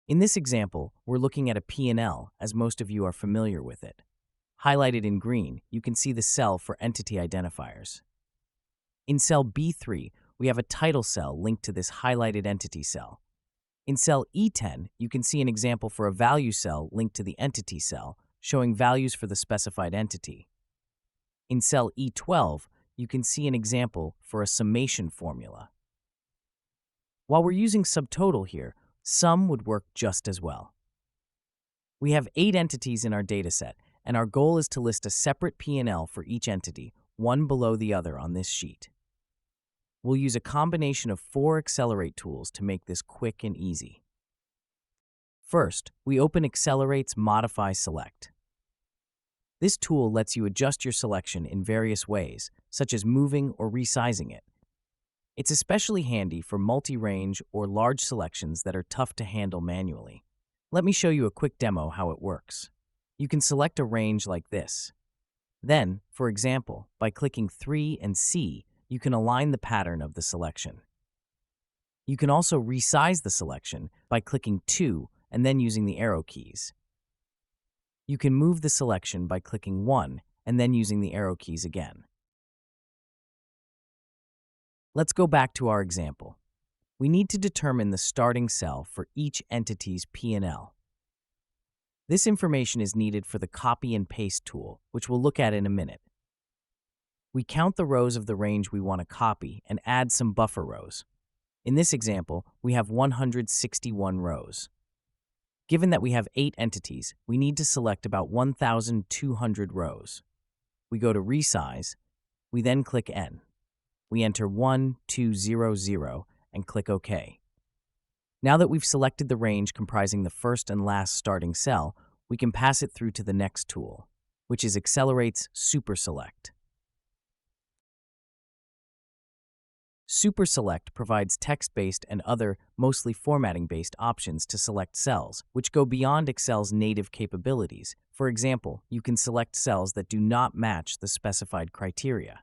In this example, we're looking at a P&L, as most of you are familiar with it. Highlighted in green, you can see the cell for entity identifiers. In cell B3, we have a title cell linked to this highlighted entity cell. In cell E10, you can see an example for a value cell linked to the entity cell, showing values for the specified entity. In cell E12, you can see an example for a summation formula. While we're using subtotal here, sum would work just as well. We have 8 entities in our dataset, and our goal is to list a separate P&L for each entity, one below the other on this sheet. We'll use a combination of 4 Accelerate tools to make this quick and easy. First, we open Accelerate's Modify Select. This tool lets you adjust your selection in various ways, such as moving or resizing it. It's especially handy for multi-range or large selections that are tough to handle manually. Let me show you a quick demo how it works. You can select a range like this. Then, for example, by clicking 3 and C, you can align the pattern of the selection. You can also resize the selection by clicking 2 and then using the arrow keys. You can move the selection by clicking 1 and then using the arrow keys again. Let's go back to our example. We need to determine the starting cell for each entity's P&L. This information is needed for the Copy and Paste tool, which we'll look at in a minute. We count the rows of the range we want to copy and add some buffer rows. In this example, we have 161 rows. Given that we have 8 entities, we need to select about 1,200 rows. We go to Resize. We then click N. We enter 1200 and click OK. Now that we've selected the range comprising the first and last starting cell, we can pass it through to the next tool, which is Accelerate's Super Select. Super Select provides text-based and other, mostly formatting-based options to select cells, which go beyond Excel's native capabilities. For example, you can select cells that do not match the specified criteria.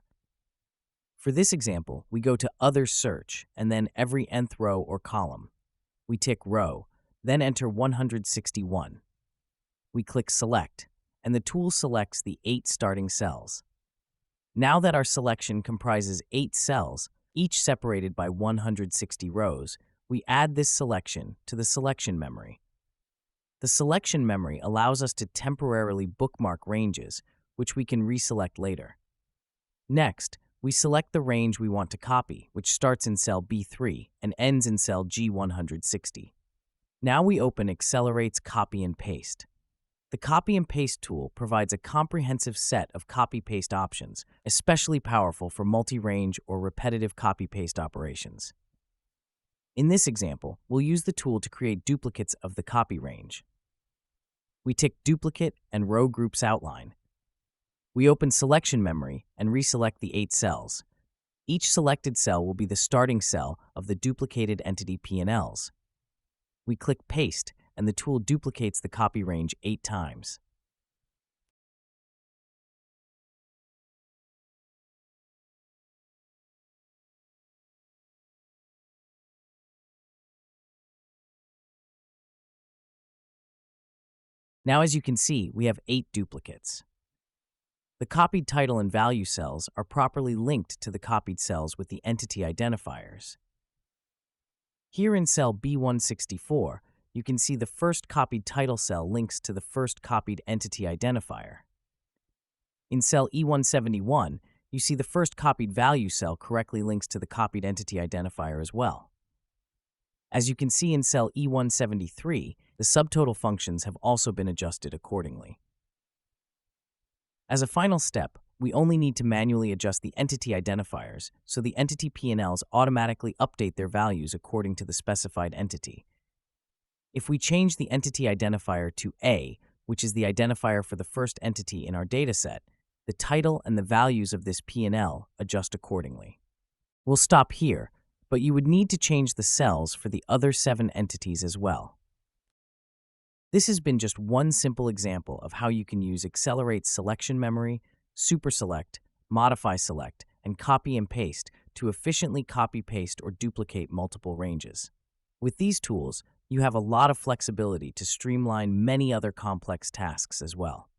For this example, we go to Other Search and then every nth row or column. We tick Row, then enter 161. We click Select, and the tool selects the 8 starting cells. Now that our selection comprises 8 cells, each separated by 160 rows, we add this selection to the selection memory. The selection memory allows us to temporarily bookmark ranges, which we can reselect later. Next, we select the range we want to copy, which starts in cell B3 and ends in cell G160. Now we open Accelerate's Copy and Paste. The Copy and Paste tool provides a comprehensive set of copy-paste options, especially powerful for multi-range or repetitive copy-paste operations. In this example, we'll use the tool to create duplicates of the copy range. We tick Duplicate and Row Groups Outline. We open Selection Memory and reselect the 8 cells. Each selected cell will be the starting cell of the duplicated entity P&Ls. We click Paste, and the tool duplicates the copy range 8 times. Now, as you can see, we have 8 duplicates. The copied title and value cells are properly linked to the copied cells with the entity identifiers. Here in cell B164, you can see the first copied title cell links to the first copied entity identifier. In cell E171, you see the first copied value cell correctly links to the copied entity identifier as well. As you can see in cell E173, the subtotal functions have also been adjusted accordingly. As a final step, we only need to manually adjust the entity identifiers so the entity P&Ls automatically update their values according to the specified entity. If we change the entity identifier to A, which is the identifier for the first entity in our dataset, the title and the values of this P&L adjust accordingly. We'll stop here, but you would need to change the cells for the other 7 entities as well. This has been just one simple example of how you can use Accelerate's Selection Memory, Super Select, Modify Select, and Copy and Paste to efficiently copy-paste or duplicate multiple ranges. With these tools, You have a lot of flexibility to streamline many other complex tasks as well.